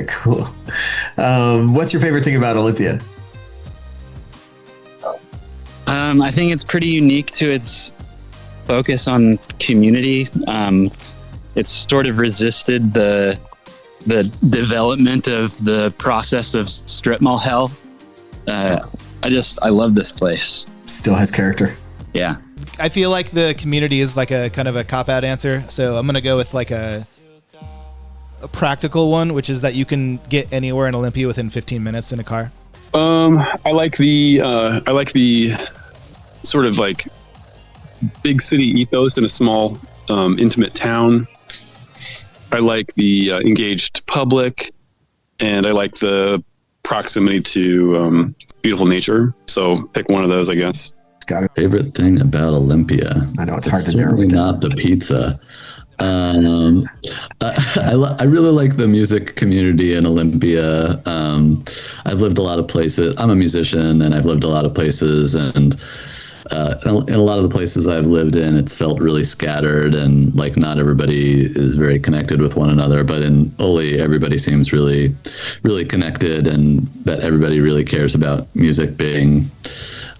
Cool. What's your favorite thing about Olympia? I think it's pretty unique to its focus on community. It's sort of resisted the development of the process of strip mall hell. I love this place. Still has character. Yeah. I feel like the community is like a kind of a cop-out answer, so I'm gonna go with like a practical one, which is that you can get anywhere in Olympia within 15 minutes in a car. I like the sort of like big city ethos in a small, intimate town. I like the engaged public, and I like the proximity to beautiful nature. So pick one of those, I guess. Got it. Favorite thing about Olympia? I know it's hard to narrow it down. Not the pizza. I really like the music community in Olympia. I've lived a lot of places. I'm a musician, and I've lived a lot of places, and in a lot of the places I've lived in, it's felt really scattered, and like not everybody is very connected with one another. But in Oli, everybody seems really, really connected, and that everybody really cares about music being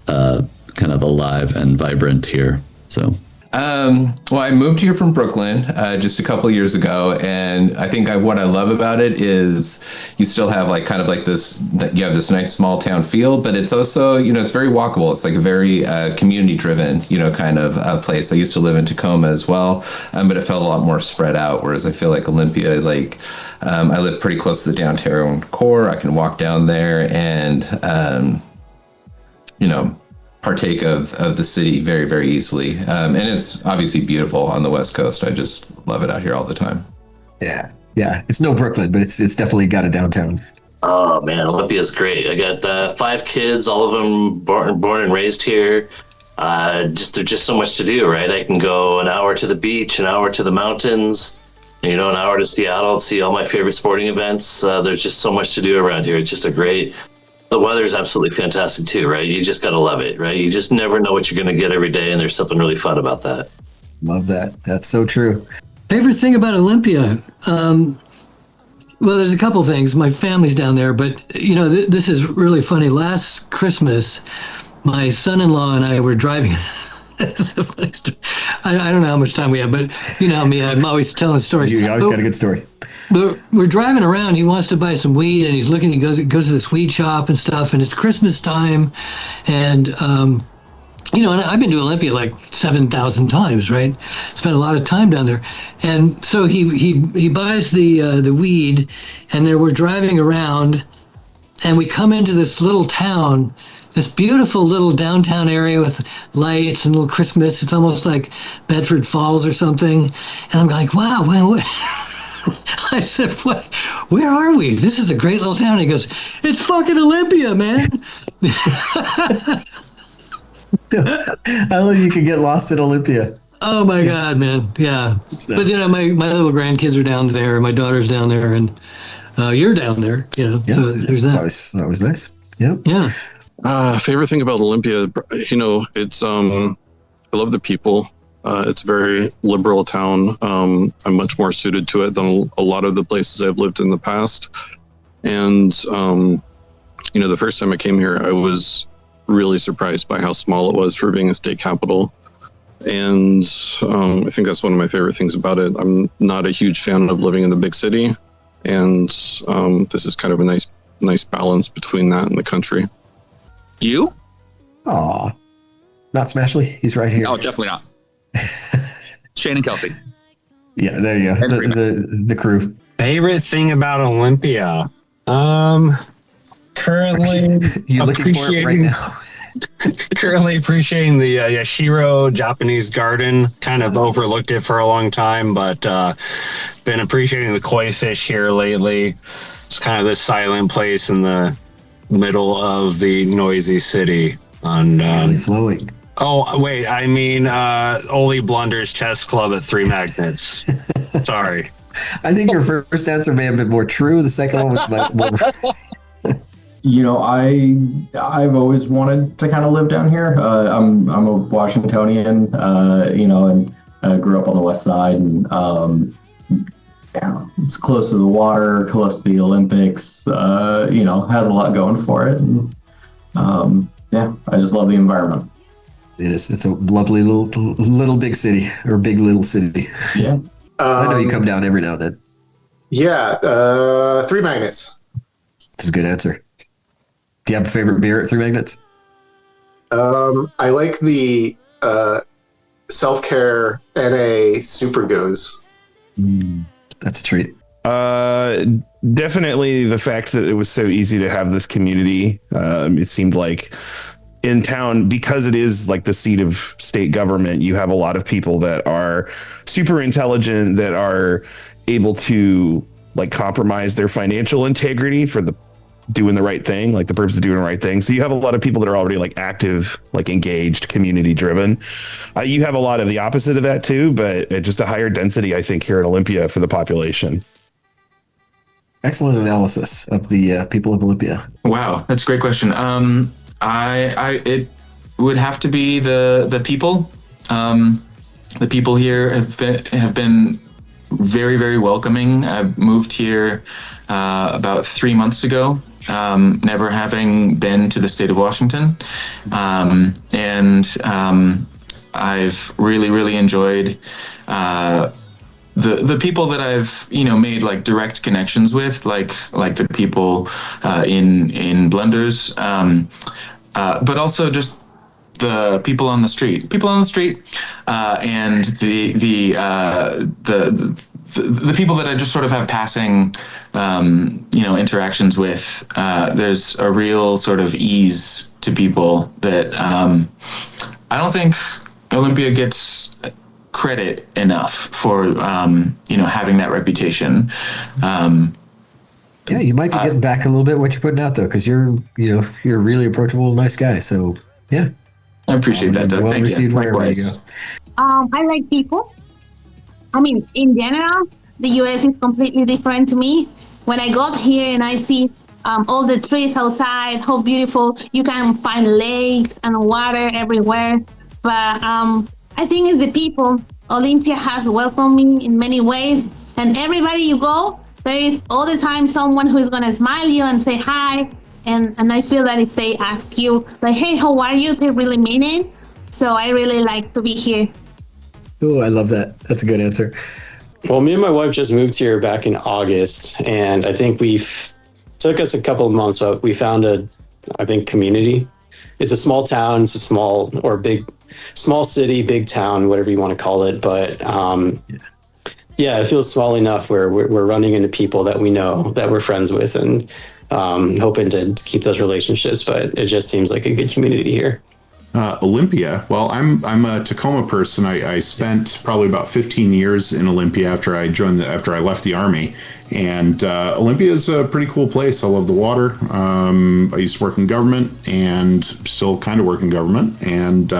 kind of alive and vibrant here. So. Well, I moved here from Brooklyn just a couple of years ago, and I think what I love about it is you still have like kind of like this. You have this nice small town feel, but it's also it's very walkable. It's like a very community driven kind of place. I used to live in Tacoma as well, but it felt a lot more spread out. Whereas I feel like Olympia, I live pretty close to the downtown core. I can walk down there and partake of the city very, very easily. And it's obviously beautiful on the West Coast. I just love it out here all the time. Yeah. It's no Brooklyn, but it's definitely got a downtown. Oh man, Olympia's great. I got 5 kids, all of them born and raised here. There's just so much to do, right? I can go an hour to the beach, an hour to the mountains, an hour to Seattle, see all my favorite sporting events. There's just so much to do around here. It's just the weather is absolutely fantastic too, right? You just got to love it, right? You just never know what you're going to get every day, and there's something really fun about that. Love that. That's so true. Favorite thing about Olympia? Well, there's a couple things. My family's down there, but this is really funny. Last Christmas, my son-in-law and I were driving. It's a funny story. I don't know how much time we have, but me, I'm always telling stories. You always got a good story. But we're driving around. He wants to buy some weed, and he's looking. He goes to this weed shop and stuff, and it's Christmas time, and and I've been to Olympia like 7,000 times, right? Spent a lot of time down there, and so he buys the weed, and then we're driving around, and we come into this little town. This beautiful little downtown area with lights and little Christmas. It's almost like Bedford Falls or something. And I'm like, wow, what? I said, what? Where are we? This is a great little town. He goes, it's fucking Olympia, man. I love you can get lost in Olympia. Oh my God, man. Yeah. But my little grandkids are down there. My daughter's down there, and you're down there, Yeah, so there's that. That was nice. Yep. Yeah. Favorite thing about Olympia, it's I love the people. It's a very liberal town. I'm much more suited to it than a lot of the places I've lived in the past. And the first time I came here, I was really surprised by how small it was for being a state capital. And I think that's one of my favorite things about it. I'm not a huge fan of living in the big city, and this is kind of a nice balance between that and the country. You? Aw. Not Smashley? He's right here. No, definitely not. Shane and Kelsey. Yeah, there you go. The crew. Favorite thing about Olympia? Currently you looking for it right now? Currently appreciating the Yashiro Japanese garden. Kind of overlooked it for a long time, but been appreciating the koi fish here lately. It's kind of this silent place in the middle of the noisy city. And really flowing. Oh wait, I mean Olympia Blunders Chess Club at 3 Magnets. Sorry. I think your first answer may have been more true. The second one was more. I've always wanted to kind of live down here. I'm a Washingtonian, and grew up on the West Side, and it's close to the water, close to the Olympics. Has a lot going for it. And, I just love the environment. It is. It's a lovely little big city, or big little city. Yeah. I know you come down every now and then. Yeah, Three Magnets. That's a good answer. Do you have a favorite beer at Three Magnets? I like the Self-Care NA Super Goes. That's a treat. Definitely the fact that it was so easy to have this community. It seemed like in town, because it is like the seat of state government, you have a lot of people that are super intelligent, that are able to like compromise their financial integrity for the doing the right thing, like the purpose of doing the right thing. So you have a lot of people that are already like active, like engaged, community driven. You have a lot of the opposite of that too, but just a higher density, I think, here in Olympia for the population. Excellent analysis of the people of Olympia. Wow, that's a great question. It would have to be the people. The people here have been very, very welcoming. I moved here about 3 months ago, never having been to the state of Washington, and I've really, really enjoyed the people that I've made like direct connections with, like the people in Blunders, but also just the people on the street, and the people that I just sort of have passing, interactions with. There's a real sort of ease to people that I don't think Olympia gets credit enough for, having that reputation. Yeah, you might be getting back a little bit what you're putting out though, because you're a really approachable, nice guy. So yeah, I appreciate that, Doug. Thank you. Wherever you go. I like people. I mean, in general, the U.S. is completely different to me. When I got here and I see all the trees outside, how beautiful, you can find lakes and water everywhere. But I think it's the people. Olympia has welcomed me in many ways. And everybody you go, there is all the time someone who is going to smile you and say hi. And I feel that if they ask you, like, hey, how are you? They really mean it. So I really like to be here. Oh, I love that. That's a good answer. Well, me and my wife just moved here back in August, and I think took us a couple of months, but we found community. It's a small town. It's a small city, big town, whatever you want to call it. But it feels small enough where we're running into people that we know, that we're friends with, and hoping to keep those relationships. But it just seems like a good community here. Olympia. Well, I'm a Tacoma person. I spent probably about 15 years in Olympia after I left the Army. And Olympia is a pretty cool place. I love the water. I used to work in government and still kind of work in government, and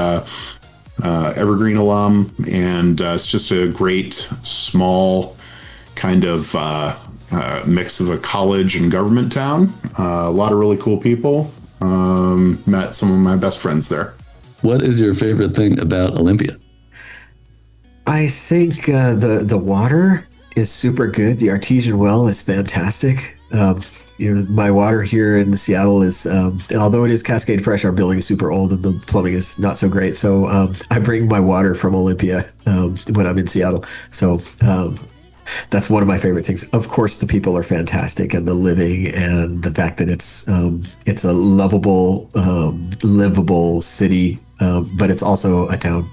Evergreen alum. And it's just a great, small kind of mix of a college and government town. A lot of really cool people. Met some of my best friends there. What is your favorite thing about Olympia? I think the water is super good. The artesian well is fantastic. My water here in Seattle is, although it is Cascade Fresh, our building is super old and the plumbing is not so great. So I bring my water from Olympia when I'm in Seattle. So that's one of my favorite things. Of course, the people are fantastic, and the living, and the fact that it's a lovable, livable city, but it's also a town.